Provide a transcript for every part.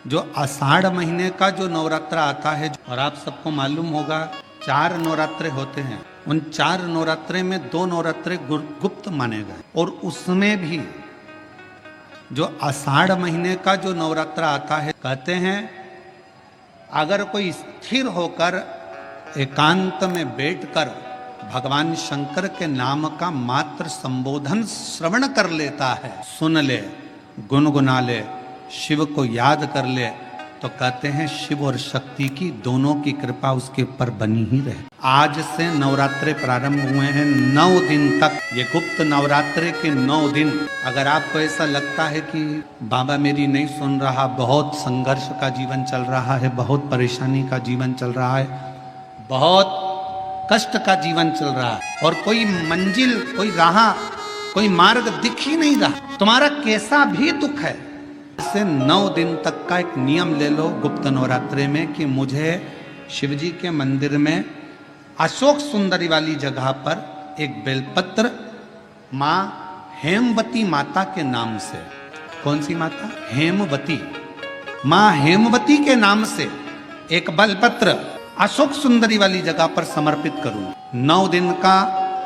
जो आषाढ़ महीने का जो नवरात्र आता है, और आप सबको मालूम होगा 4 नवरात्रे होते हैं। उन 4 नवरात्रे में 2 नवरात्रे गुप्त माने गए, और उसमें भी जो आषाढ़ महीने का जो नवरात्र आता है, कहते हैं अगर कोई स्थिर होकर एकांत में बैठकर भगवान शंकर के नाम का मात्र संबोधन श्रवण कर लेता है, सुन ले, गुनगुना ले, शिव को याद कर ले, तो कहते हैं शिव और शक्ति की दोनों की कृपा उसके ऊपर बनी ही रहे। आज से नवरात्रे प्रारंभ हुए हैं, 9 दिन तक। ये गुप्त नवरात्रे के 9 दिन, अगर आपको ऐसा लगता है कि बाबा मेरी नहीं सुन रहा, बहुत संघर्ष का जीवन चल रहा है, बहुत परेशानी का जीवन चल रहा है, बहुत कष्ट का जीवन चल रहा है, और कोई मंजिल, कोई राह, कोई मार्ग दिख ही नहीं रहा, तुम्हारा कैसा भी दुख है, से 9 दिन तक का एक नियम ले लो गुप्त नवरात्रे में कि मुझे शिवजी के मंदिर में अशोक सुंदरी वाली जगह पर एक बेलपत्र माँ हेमवती माता के नाम से, कौन सी माता? हेमवती, माँ हेमवती के नाम से एक बेलपत्र अशोक सुंदरी वाली जगह पर समर्पित करूं। 9 दिन का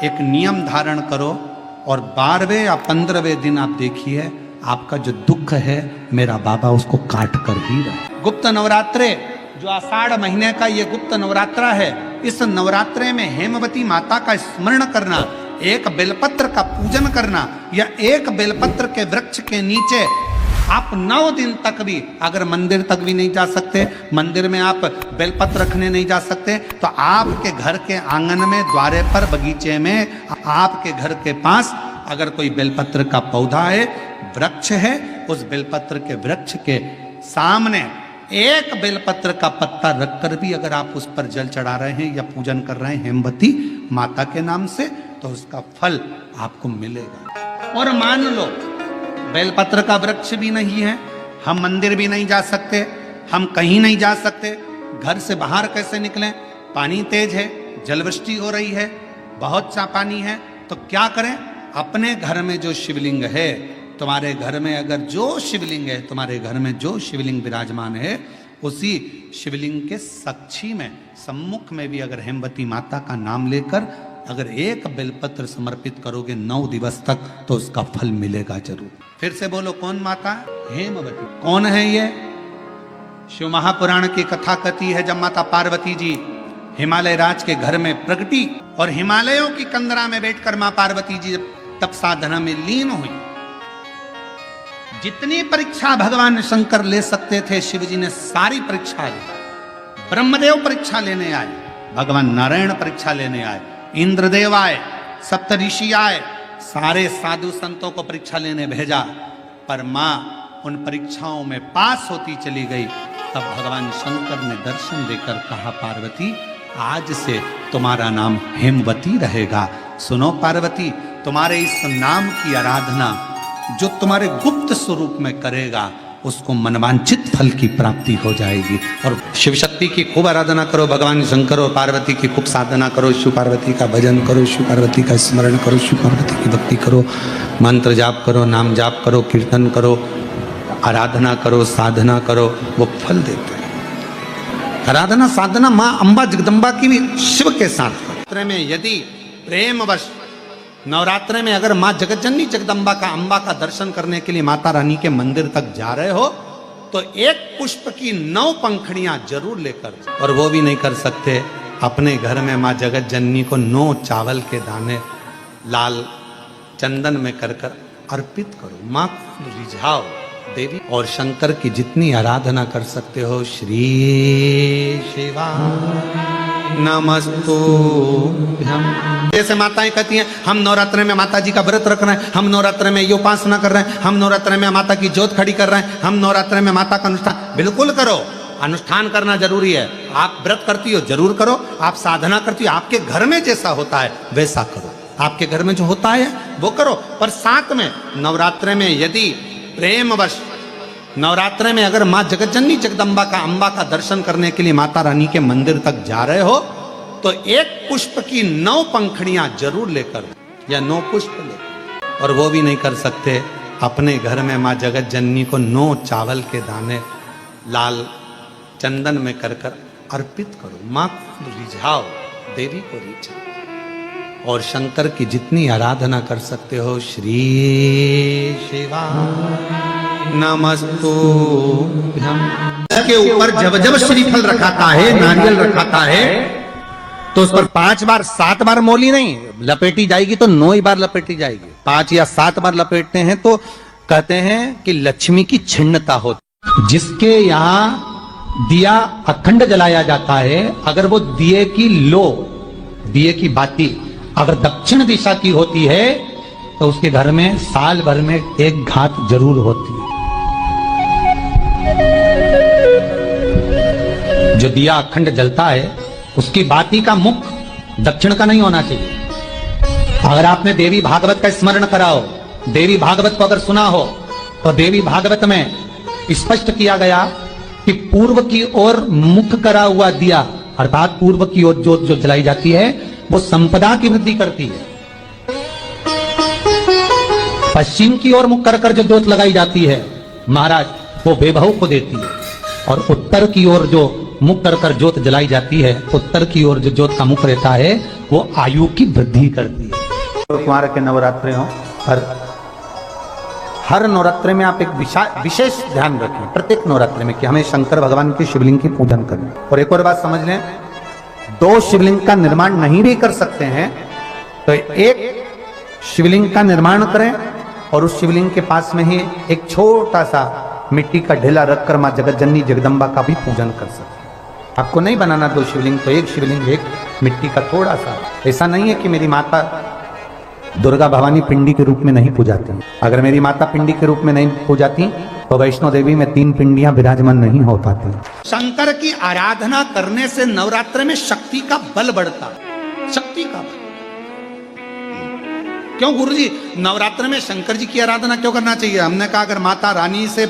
एक नियम धारण करो, और 12वें या 15वें दिन आप देखिए आपका जो दुख है मेरा बाबा उसको काट कर ही रहा। गुप्त नवरात्रे जो आषाढ़ महीने का ये गुप्त नवरात्रा है, इस नवरात्रे में हेमवती माता का स्मरण करना, एक बेलपत्र का पूजन करना, या एक बेलपत्र के वृक्ष के नीचे आप 9 दिन तक भी, अगर मंदिर तक भी नहीं जा सकते, मंदिर में आप बेलपत्र रखने नहीं जा सकते, तो आपके घर के आंगन में, द्वारे पर, बगीचे में, आपके घर के पास अगर कोई बेलपत्र का पौधा है, वृक्ष है, उस बेलपत्र के वृक्ष के सामने एक बेलपत्र का पत्ता रखकर भी अगर आप उस पर जल चढ़ा रहे हैं या पूजन कर रहे हैं हेमवती माता के नाम से, तो उसका फल आपको मिलेगा। और मान लो बेलपत्र का वृक्ष भी नहीं है, हम मंदिर भी नहीं जा सकते, हम कहीं नहीं जा सकते, घर से बाहर कैसे निकलें, पानी तेज है, जलवृष्टि हो रही है, बहुत सा पानी है, तो क्या करें? अपने घर में जो शिवलिंग है, तुम्हारे घर में अगर जो शिवलिंग है, तुम्हारे घर में जो शिवलिंग विराजमान है, उसी शिवलिंग के साक्षी में, सम्मुख में भी अगर हेमवती माता का नाम लेकर अगर एक बेलपत्र समर्पित करोगे 9 दिवस तक, तो उसका फल मिलेगा जरूर। फिर से बोलो, कौन माता? हेमवती। कौन है ये? शिव महापुराण की कथा कथी है, जब माता पार्वती जी हिमालय राज के घर में प्रगटी और हिमालयों की कंदरा में बैठकर मां पार्वती जी तप साधना में लीन हुई, जितनी परीक्षा भगवान शंकर ले सकते थे, शिव जी ने सारी परीक्षा ली। ब्रह्मदेव परीक्षा लेने आए, भगवान नारायण परीक्षा लेने आए, इंद्रदेव आए, सप्तऋषि आए, सारे साधु संतों को परीक्षा लेने भेजा, पर मां उन परीक्षाओं में पास होती चली गई। तब भगवान शंकर ने दर्शन देकर कहा, पार्वती आज से तुम्हारा नाम हेमवती रहेगा। सुनो पार्वती, तुम्हारे इस नाम की आराधना जो तुम्हारे गुप्त स्वरूप में करेगा, उसको मनवांछित फल की प्राप्ति हो जाएगी। और शिव शक्ति की खूब आराधना करो, भगवान शंकर और पार्वती की खूब साधना करो, शिव पार्वती का भजन करो, शिव पार्वती का स्मरण करो, शिव पार्वती की भक्ति करो, मंत्र जाप करो, नाम जाप करो, कीर्तन करो, आराधना करो, साधना करो, वो फल देते हैं। आराधना साधना माँ अम्बा जगदम्बा की भी शिव के साथ में, यदि प्रेमवश नवरात्रे में अगर माँ जगतजननी जगदम्बा का, अम्बा का दर्शन करने के लिए माता रानी के मंदिर तक जा रहे हो, तो एक पुष्प की 9 पंखड़ियां जरूर लेकर, और वो भी नहीं कर सकते, अपने घर में माँ जगतजननी को 9 चावल के दाने लाल चंदन में कर कर अर्पित करो, माँ को रिझाओ देवी। और शंकर की जितनी आराधना कर सकते हो, श्री शिवा नमस्तुभ्यं। जैसे माताएं कहती हैं हम नवरात्रे में माता जी का व्रत रख रहे हैं, हम नवरात्रे में ये उपासना कर रहे हैं, हम नवरात्रे में माता की ज्योत खड़ी कर रहे हैं, हम नवरात्रे में माता का अनुष्ठान, बिल्कुल करो, अनुष्ठान करना जरूरी है। आप व्रत करती हो जरूर करो, आप साधना करती हो, आपके घर में जैसा होता है वैसा करो, आपके घर में जो होता है वो करो। पर साथ में नवरात्रे में यदि प्रेमवश, नवरात्रे में अगर माँ जगतजननी जगदम्बा का, अम्बा का दर्शन करने के लिए माता रानी के मंदिर तक जा रहे हो, तो एक पुष्प की 9 पंखड़ियां जरूर लेकर, या 9 पुष्प लेकर, और वो भी नहीं कर सकते, अपने घर में माँ जगतजननी को 9 चावल के दाने लाल चंदन में कर कर अर्पित करो, मां को रिझाओ, देवी को रिझाओ और शंकर की जितनी आराधना कर सकते हो। श्री शिवाय नमस्तुभ्यं के ऊपर जब जब श्रीफल रखाता है, नारियल रखाता है, तो उस पर 5 बार 7 बार मोली नहीं लपेटी जाएगी, तो 9 ही बार लपेटी जाएगी। 5 या 7 बार लपेटते हैं तो कहते हैं कि लक्ष्मी की छिन्नता होती। जिसके यहाँ दिया अखंड जलाया जाता है, अगर वो दिए की बाती अगर दक्षिण दिशा की होती है तो उसके घर में साल भर में एक घात जरूर होती है। जो दिया अखंड जलता है उसकी बाती का मुख दक्षिण का नहीं होना चाहिए। अगर आपने देवी भागवत का स्मरण करा हो, देवी भागवत को अगर सुना हो, तो देवी भागवत में स्पष्ट किया गया कि पूर्व की ओर मुख करा हुआ दिया, अर्थात पूर्व की ओर ज्योत जो जलाई जाती है वो संपदा की वृद्धि करती है। पश्चिम की ओर मुख कर कर जो ज्योत लगाई जाती है महाराज, वो वैभव को देती है। और उत्तर की ओर जो मुख कर कर ज्योत जलाई जाती है, उत्तर की ओर जो ज्योत का मुख रहता है वो आयु की वृद्धि करती है। तो कुमार के नवरात्रे हो, हर नवरात्रे में आप एक विशेष ध्यान रखें, प्रत्येक नवरात्रे में, कि हमें शंकर भगवान के शिवलिंग की पूजन करनी। और एक और बात समझ लें, 2 शिवलिंग का निर्माण नहीं भी कर सकते हैं तो एक शिवलिंग का निर्माण करें और उस शिवलिंग के पास में ही एक छोटा सा मिट्टी का ढेला रखकर मां जगत जननी जगदम्बा का भी पूजन कर सकते हैं। आपको नहीं बनाना 2 शिवलिंग, तो एक शिवलिंग, एक मिट्टी का थोड़ा सा। ऐसा नहीं है कि मेरी माता दुर्गा भवानी पिंडी के रूप में नहीं पूजाती। अगर मेरी माता पिंडी के रूप में नहीं पूजाती तो वैष्णो देवी में 3 पिंडियां विराजमान नहीं हो पाती। शंकर की आराधना करने से नवरात्र में शक्ति का बल बढ़ता, शक्ति का बल। क्यों गुरुजी नवरात्र में शंकर जी की आराधना क्यों करना चाहिए? हमने कहा अगर माता रानी से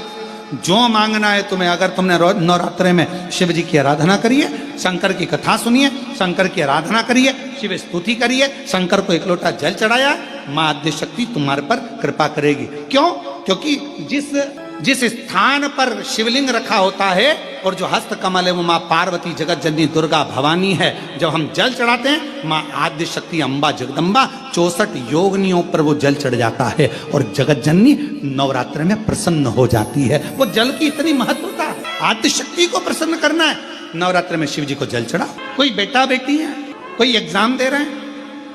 जो मांगना है तुम्हें, अगर तुमने नवरात्रे में शिव जी की आराधना करिए, शंकर की कथा सुनिए, शंकर की आराधना करिए, शिव स्तुति करिए, शंकर को 1 लोटा जल चढ़ाया, मां आद्य शक्ति तुम्हारे पर कृपा करेगी। क्यों? क्योंकि जिस स्थान पर शिवलिंग रखा होता है और जो हस्त कमल है वो मां पार्वती जगत जननी दुर्गा भवानी है। जब हम जल चढ़ाते हैं मां आद्य शक्ति अम्बा जगदम्बा 64 योगिनियों पर वो जल चढ़ जाता है और जगत जननी नवरात्र में प्रसन्न हो जाती है। वो जल की इतनी महत्वता है। आद्य शक्ति को प्रसन्न करना है, नवरात्र में शिव जी को जल चढ़ा। कोई बेटा बेटी है, कोई एग्जाम दे रहे हैं,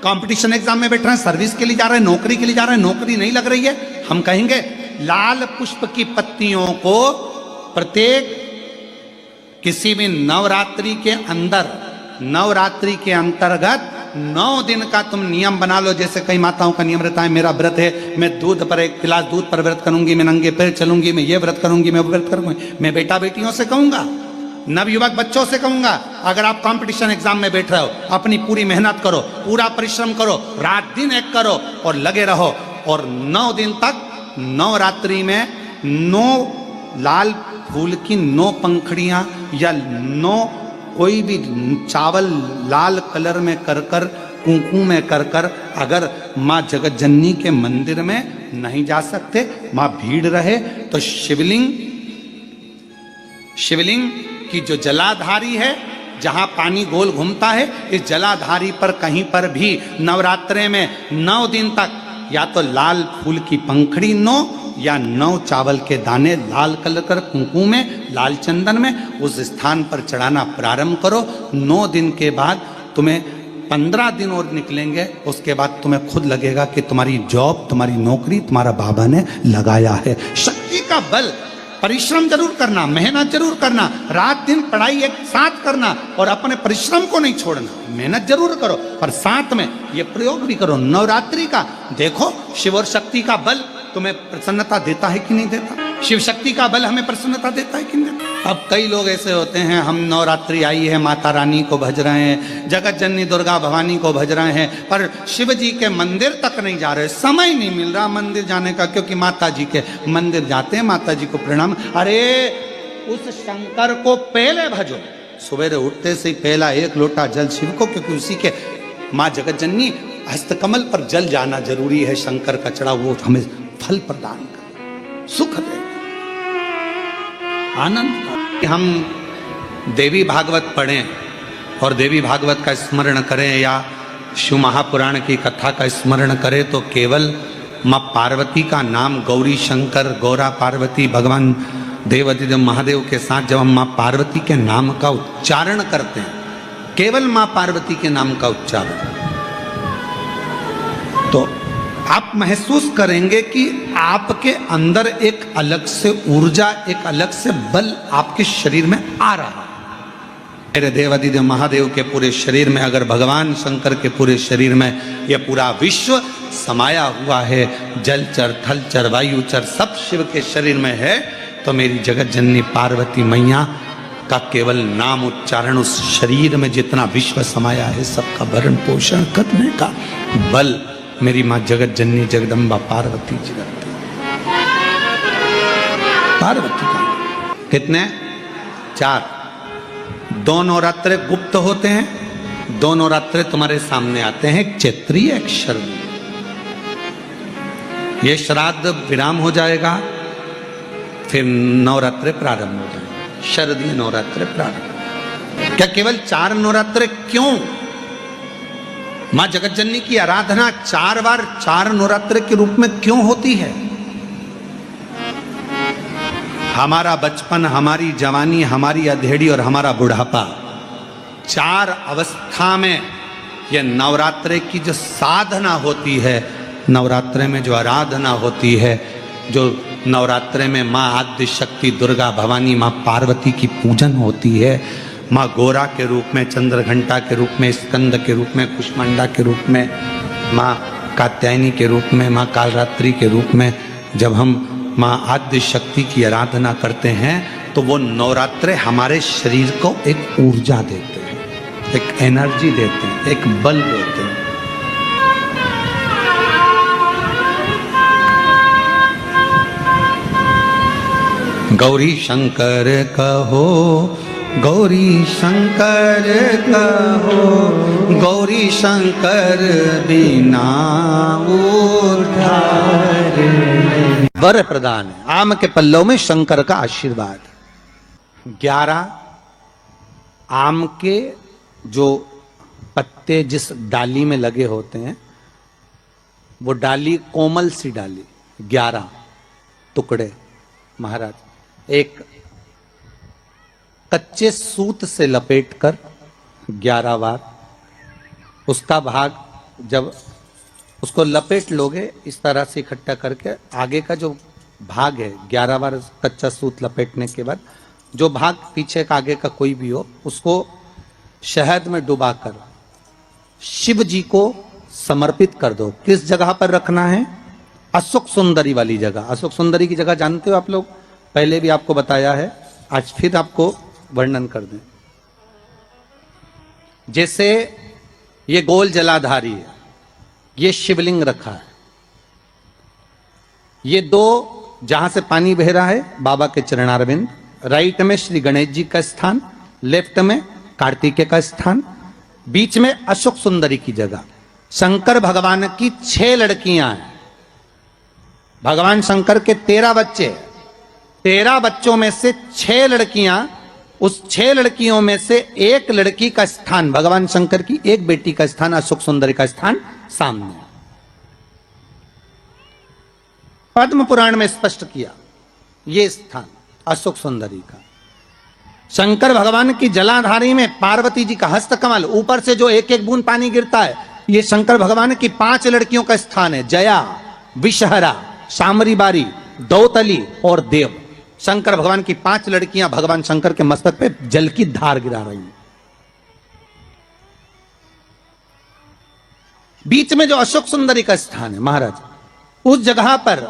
कंपटीशन एग्जाम में बैठ रहे हैं, सर्विस के लिए जा रहे हैं, नौकरी के लिए जा रहे हैं, नौकरी नहीं लग रही है, हम कहेंगे लाल पुष्प की पत्तियों को प्रत्येक किसी भी नवरात्रि के अंतर्गत 9 दिन का तुम नियम बना लो। जैसे कई माताओं का नियम रहता है, मेरा व्रत है, मैं दूध पर 1 गिलास दूध पर व्रत करूंगी, मैं नंगे पैर चलूंगी, मैं ये व्रत करूंगी, मैं वो व्रत करूंगी। मैं बेटा बेटियों से कहूंगा, नवयुवक बच्चों से कहूंगा, अगर आप कंपटीशन एग्जाम में बैठ रहे हो, अपनी पूरी मेहनत करो, पूरा परिश्रम करो, रात दिन एक करो और लगे रहो। और 9 दिन तक नवरात्रि में 9 लाल फूल की 9 पंखड़ियां या 9 कोई भी चावल लाल कलर में कर कर, कुंकू में कर कर, अगर माँ जगत जननी के मंदिर में नहीं जा सकते, माँ भीड़ रहे, तो शिवलिंग की जो जलाधारी है, जहां पानी गोल घूमता है, इस जलाधारी पर कहीं पर भी नवरात्रे में 9 दिन तक या तो लाल फूल की पंखड़ी 9 या 9 चावल के दाने लाल कलर कर कुंकू में, लाल चंदन में उस स्थान पर चढ़ाना प्रारंभ करो। 9 दिन के बाद तुम्हें 15 दिन और निकलेंगे, उसके बाद तुम्हें खुद लगेगा कि तुम्हारी जॉब, तुम्हारी नौकरी तुम्हारा बाबा ने लगाया है। शक्ति का बल, परिश्रम जरूर करना, मेहनत जरूर करना, रात दिन पढ़ाई एक साथ करना और अपने परिश्रम को नहीं छोड़ना। मेहनत जरूर करो पर साथ में ये प्रयोग भी करो नवरात्रि का। देखो शिव और शक्ति का बल तुम्हें प्रसन्नता देता है कि नहीं देता? शिव शक्ति का बल हमें प्रसन्नता देता है कि नहीं देता? अब कई लोग ऐसे होते हैं, हम नवरात्रि आई है, माता रानी को भज रहे हैं, जगत जननी दुर्गा भवानी को भज रहे हैं, पर शिव जी के मंदिर तक नहीं जा रहे, समय नहीं मिल रहा मंदिर जाने का, क्योंकि माता जी के मंदिर जाते हैं, माता जी को प्रणाम। अरे उस शंकर को पहले भजो, सवेरे उठते से पहला 1 लोटा जल शिव को, क्योंकि उसी के माँ जगत जननी हस्तकमल पर जल जाना जरूरी है। शंकर का चढ़ा वो हमें फल प्रदान कर, सुख दे, आनंद का। हम देवी भागवत पढ़ें और देवी भागवत का स्मरण करें या शिव महापुराण की कथा का स्मरण करें तो केवल माँ पार्वती का नाम गौरी शंकर गौरा पार्वती भगवान देवादिदेव महादेव के साथ जब हम माँ पार्वती के नाम का उच्चारण करते हैं, केवल माँ पार्वती के नाम का उच्चारण, तो आप महसूस करेंगे कि आपके अंदर एक अलग से ऊर्जा, एक अलग से बल आपके शरीर में आ रहा है। मेरे देवादिदेव महादेव के पूरे शरीर में, अगर भगवान शंकर के पूरे शरीर में यह पूरा विश्व समाया हुआ है, जलचर थलचर वायुचर सब शिव के शरीर में है, तो मेरी जगत जननी पार्वती मैया का केवल नाम उच्चारण उस शरीर में जितना विश्व समाया है सबका भरण पोषण करने का बल मेरी माँ जगत जननी जगदम्बा पार्वती जी करती। पार्वती का कितने? 4। 2 नवरात्रे गुप्त होते हैं, 2 नवरात्रे तुम्हारे सामने आते हैं, एक चैत्री एक शरदी। ये श्राद्ध विराम हो जाएगा, फिर नवरात्रे प्रारंभ हो जाएंगे, शरदीय नवरात्रे प्रारंभ। क्या केवल 4 नवरात्रे क्यों? मां जगत जननी की आराधना 4 बार 4 नवरात्रे के रूप में क्यों होती है? हमारा बचपन, हमारी जवानी, हमारी अधेड़ी और हमारा बुढ़ापा, 4 अवस्था में यह नवरात्रे की जो साधना होती है, नवरात्रे में जो आराधना होती है, जो नवरात्रे में माँ आद्य शक्ति दुर्गा भवानी माँ पार्वती की पूजन होती है, माँ गोरा के रूप में, चंद्रघंटा के रूप में, स्कंद के रूप में, कुष्मांडा के रूप में, माँ कात्यायनी के रूप में, माँ कालरात्रि के रूप में, जब हम माँ आद्य शक्ति की आराधना करते हैं तो वो नवरात्रे हमारे शरीर को एक ऊर्जा देते हैं, एक एनर्जी देते हैं, एक बल देते हैं। गौरी शंकर कहो, गौरी शंकर कहो, गौरी शंकर बिना उद्धार। वर प्रदान है, आम के पल्लव में शंकर का आशीर्वाद। 11 आम के जो पत्ते जिस डाली में लगे होते हैं, वो डाली कोमल सी डाली, 11 टुकड़े महाराज एक कच्चे सूत से लपेटकर 11 बार उसका भाग, जब उसको लपेट लोगे इस तरह से इकट्ठा करके, आगे का जो भाग है 11 बार कच्चा सूत लपेटने के बाद जो भाग पीछे का आगे का कोई भी हो, उसको शहद में डुबाकर शिव जी को समर्पित कर दो। किस जगह पर रखना है? अशोक सुंदरी वाली जगह। अशोक सुंदरी की जगह जानते हो आप लोग, पहले भी आपको बताया है, आज फिर आपको वर्णन कर दें। जैसे ये गोल जलाधारी है, ये शिवलिंग रखा है, ये 2 जहां से पानी बह रहा है बाबा के चरणारविंद, राइट में श्री गणेश जी का स्थान, लेफ्ट में कार्तिकेय का स्थान, बीच में अशोक सुंदरी की जगह। शंकर भगवान की 6 लड़कियां हैं। भगवान शंकर के 13 बच्चे, 13 बच्चों में से 6 लड़कियां, उस 6 लड़कियों में से एक लड़की का स्थान, भगवान शंकर की एक बेटी का स्थान, अशोक सुंदरी का स्थान सामने पद्म पुराण में स्पष्ट किया। ये स्थान अशोक सुंदरी का। शंकर भगवान की जलाधारी में पार्वती जी का हस्त कमल, ऊपर से जो एक एक बूंद पानी गिरता है, ये शंकर भगवान की 5 लड़कियों का स्थान है, जया, विषहरा, शामरी बारी, दौतली और देव। शंकर भगवान की 5 लड़कियां भगवान शंकर के मस्तक पे जल की धार गिरा रही हैं। बीच में जो अशोक सुंदरी का स्थान है महाराज, उस जगह पर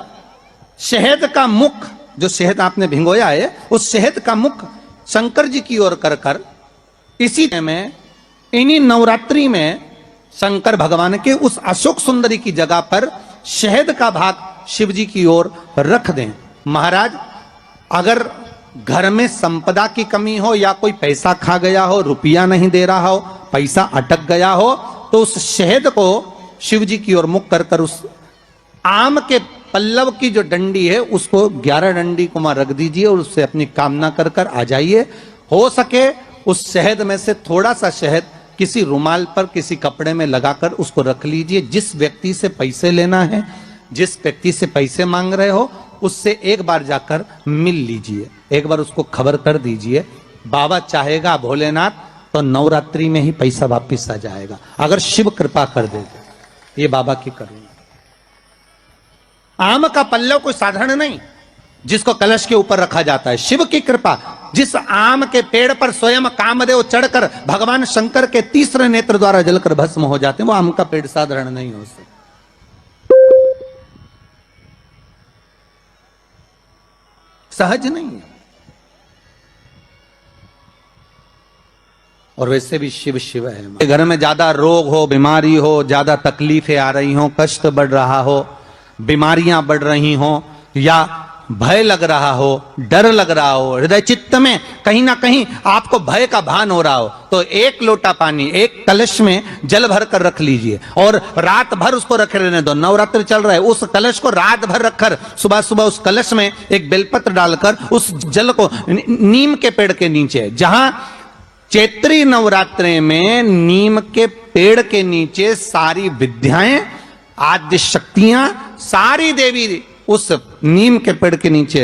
शहद का मुख, जो शहद आपने भिंगोया है, उस शहद का मुख शंकर जी की ओर कर कर, इसी में इन्हीं नवरात्रि में शंकर भगवान के उस अशोक सुंदरी की जगह पर शहद का भाग शिव जी की ओर रख दें। महाराज अगर घर में संपदा की कमी हो या कोई पैसा खा गया हो, रुपया नहीं दे रहा हो, पैसा अटक गया हो, तो उस शहद को शिव जी की ओर मुख कर कर उस आम के पल्लव की जो डंडी है उसको 11 डंडी को वहां रख दीजिए और उससे अपनी कामना कर कर आ जाइए। हो सके उस शहद में से थोड़ा सा शहद किसी रुमाल पर किसी कपड़े में लगाकर उसको रख लीजिए। जिस व्यक्ति से पैसे लेना है, जिस व्यक्ति से पैसे मांग रहे हो, उससे एक बार जाकर मिल लीजिए, एक बार उसको खबर कर दीजिए। बाबा चाहेगा भोलेनाथ तो नवरात्रि में ही पैसा वापिस आ जाएगा, अगर शिव कृपा कर दे। ये बाबा की करुणा। आम का पल्लव कोई साधारण नहीं जिसको कलश के ऊपर रखा जाता है, शिव की कृपा। जिस आम के पेड़ पर स्वयं कामदेव चढ़कर भगवान शंकर के तीसरे नेत्र द्वारा जलकर भस्म हो जाते हैं, वो आम का पेड़ साधारण नहीं हो सकता। सहज नहीं है। और वैसे भी शिव शिव है। घर में ज्यादा रोग हो, बीमारी हो, ज्यादा तकलीफें आ रही हो, कष्ट बढ़ रहा हो, बीमारियां बढ़ रही हो, या भय लग रहा हो, डर लग रहा हो, हृदय चित्त में कहीं ना कहीं आपको भय का भान हो रहा हो, तो एक लोटा पानी एक कलश में जल भर कर रख लीजिए और रात भर उसको रखे रहने दो। नवरात्र चल रहा है, उस कलश को रात भर रखकर सुबह सुबह उस कलश में एक बेलपत्र डालकर उस जल को नीम के पेड़ के नीचे, जहां चैत्री नवरात्रि में नीम के पेड़ के नीचे सारी विद्याएं, आद्य शक्तियां, सारी देवी उस नीम के पेड़ के नीचे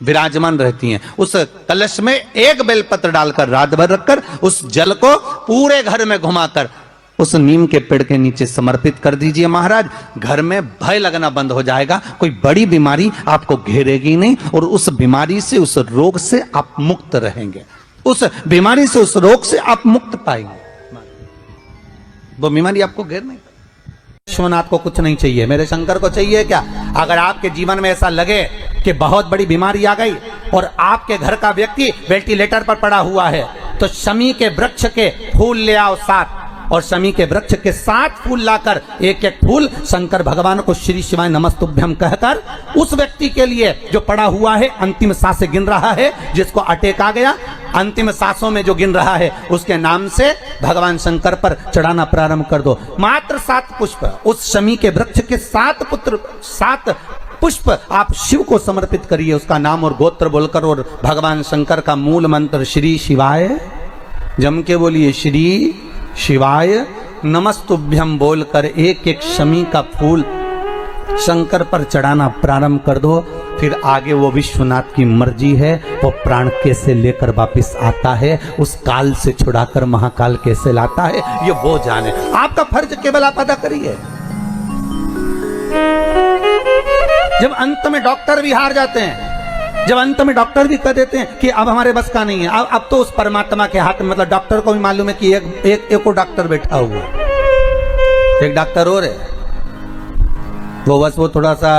विराजमान रहती हैं। उस कलश में एक बेलपत्र डालकर रात भर रखकर उस जल को पूरे घर में घुमाकर उस नीम के पेड़ के नीचे समर्पित कर दीजिए महाराज। घर में भय लगना बंद हो जाएगा, कोई बड़ी बीमारी आपको घेरेगी नहीं और उस बीमारी से, उस रोग से आप मुक्त रहेंगे। उस बीमारी से, उस रोग से आप मुक्त पाएंगे। वो बीमारी आपको घेर नहीं। विश्वनाथ को कुछ नहीं चाहिए, मेरे शंकर को चाहिए क्या? अगर आपके जीवन में ऐसा लगे कि बहुत बड़ी बीमारी आ गई और आपके घर का व्यक्ति वेंटिलेटर पर पड़ा हुआ है, तो शमी के वृक्ष के फूल ले आओ 7, और शमी के वृक्ष के 7 फूल लाकर एक एक फूल शंकर भगवान को श्री शिवाय नमस्तुभ्यम कहकर उस व्यक्ति के लिए जो पड़ा हुआ है, अंतिम सांसें गिन रहा है, जिसको अटैक आ गया, अंतिम सांसों में जो गिन रहा है, उसके नाम से भगवान शंकर पर चढ़ाना प्रारंभ कर दो। मात्र 7 पुष्प, उस शमी के वृक्ष के 7 पुष्प आप शिव को समर्पित करिए, उसका नाम और गोत्र बोलकर, और भगवान शंकर का मूल मंत्र श्री शिवाय, जम के बोलिए श्री शिवाय नमस्तुभ्यम बोलकर एक एक शमी का फूल शंकर पर चढ़ाना प्रारंभ कर दो। फिर आगे वो विश्वनाथ की मर्जी है, वो प्राण कैसे लेकर वापिस आता है, उस काल से छुड़ाकर महाकाल कैसे लाता है, ये वो जाने। आपका फर्ज केवल आप अदा करिए। जब अंत में डॉक्टर भी हार जाते हैं, जब अंत में डॉक्टर भी कह देते हैं कि अब हमारे बस का नहीं है, अब तो उस परमात्मा के हाथ में, मतलब डॉक्टर को भी मालूम है कि एक और डॉक्टर बैठा हुआ, एक डॉक्टर और है, वो बस वो थोड़ा सा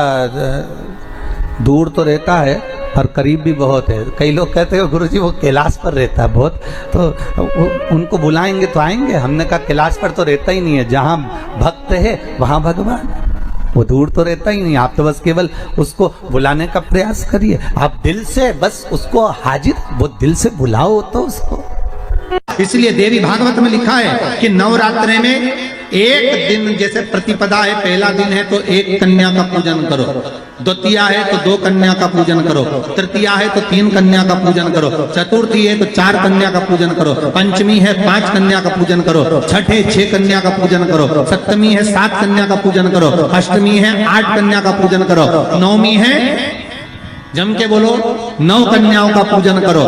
दूर तो रहता है पर करीब भी बहुत है। कई लोग कहते हैं गुरुजी वो कैलाश पर रहता है बहुत, तो उनको बुलाएंगे तो आएंगे। हमने कहा कैलाश पर तो रहता ही नहीं है, जहां भक्त है वहां भगवान है, वो दूर तो रहता ही नहीं। आप तो बस केवल उसको बुलाने का प्रयास करिए, आप दिल से बस उसको हाजिर, वो दिल से बुलाओ तो उसको। इसलिए देवी भागवत में लिखा है कि नवरात्रि में एक दिन, जैसे प्रतिपदा है, पहला दिन है तो एक कन्या का पूजन करो, द्वितीया है तो 2 कन्या का पूजन करो, तृतीया है तो 3 कन्या का पूजन करो, चतुर्थी है तो 4 कन्या का पूजन करो, पंचमी है 5 कन्या का पूजन करो, छठ है 6 कन्या का पूजन करो, सप्तमी है 7 कन्या का पूजन करो, अष्टमी है 8 कन्या का पूजन करो, नवमी है, जम के बोलो, 9 कन्याओं का पूजन करो।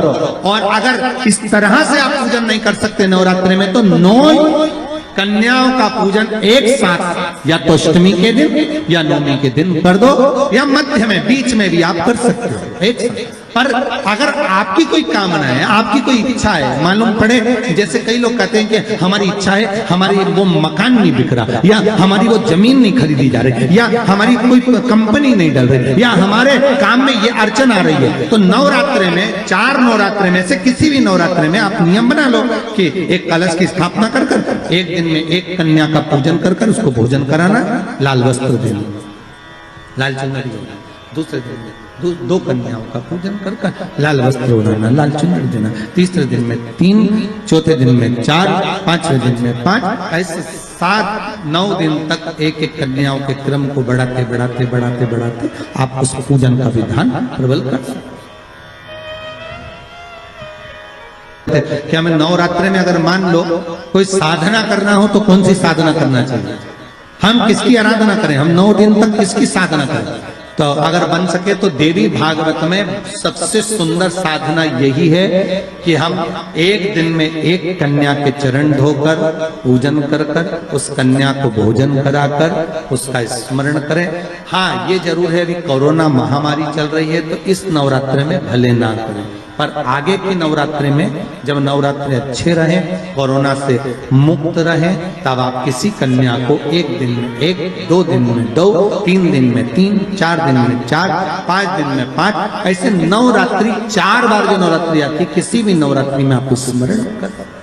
और अगर इस तरह से आप पूजन नहीं कर सकते नवरात्रि में, तो 9 कन्याओं का पूजन एक साथ, या तो अष्टमी के दिन या नवमी के दिन कर दो, या मध्य में, बीच में भी आप कर सकते हो एक साथ। पर अगर आपकी कोई कामना है, आपकी कोई इच्छा है, मालूम पड़े, जैसे कई लोग कहते हैं कि हमारी इच्छा है, हमारी वो मकान नहीं बिक रहा, या हमारी वो जमीन नहीं खरीदी जा रही, या हमारी कोई कंपनी नहीं डल रही, या हमारे काम में ये अड़चन आ रही है, तो नवरात्रि में, 4 नवरात्रि में से किसी भी नवरात्रि में आप नियम बना लो कि एक कलश की स्थापना कर कर एक दिन में एक कन्या का पूजन कर कर उसको भोजन कराना, लाल वस्त्र देना, लाल चुनरी देना, दूसरे दिन में 2 कन्याओं का पूजन कर कर लाल वस्त्र ओढ़ाना, लाल चुनरी देना, तीसरे दिन में 3, चौथे दिन में 4, 5वें दिन में 5, ऐसे 9 दिन तक एक एक कन्याओं के क्रम को बढ़ाते बढ़ाते बढ़ाते बढ़ाते आप उस पूजन का विधान प्रबल कर सकते। क्या मैं नवरात्रि में अगर मान लो कोई साधना करना हो तो कौन सी साधना करना चाहिए? हम किसकी आराधना करें? हम 9 दिन तक किसकी साधना करें? तो अगर बन सके तो देवी भागवत में सबसे सुंदर साधना यही है कि हम एक दिन में एक कन्या के चरण धोकर पूजन कर कर उस कन्या को भोजन कराकर उसका स्मरण करें। हाँ, ये जरूर है कि कोरोना महामारी चल रही है तो इस नवरात्रि में भले ना करें, पर आगे की नवरात्रि में जब नवरात्रि अच्छे रहे, कोरोना से मुक्त रहे, तब आप किसी कन्या को एक दिन में 1, 2 दिन में 2, 3 दिन में 3, 4 दिन में 4, 5 दिन में 5, ऐसे नवरात्रि 4 बार जो नवरात्रि आती, किसी भी नवरात्रि में आप स्मरण करें।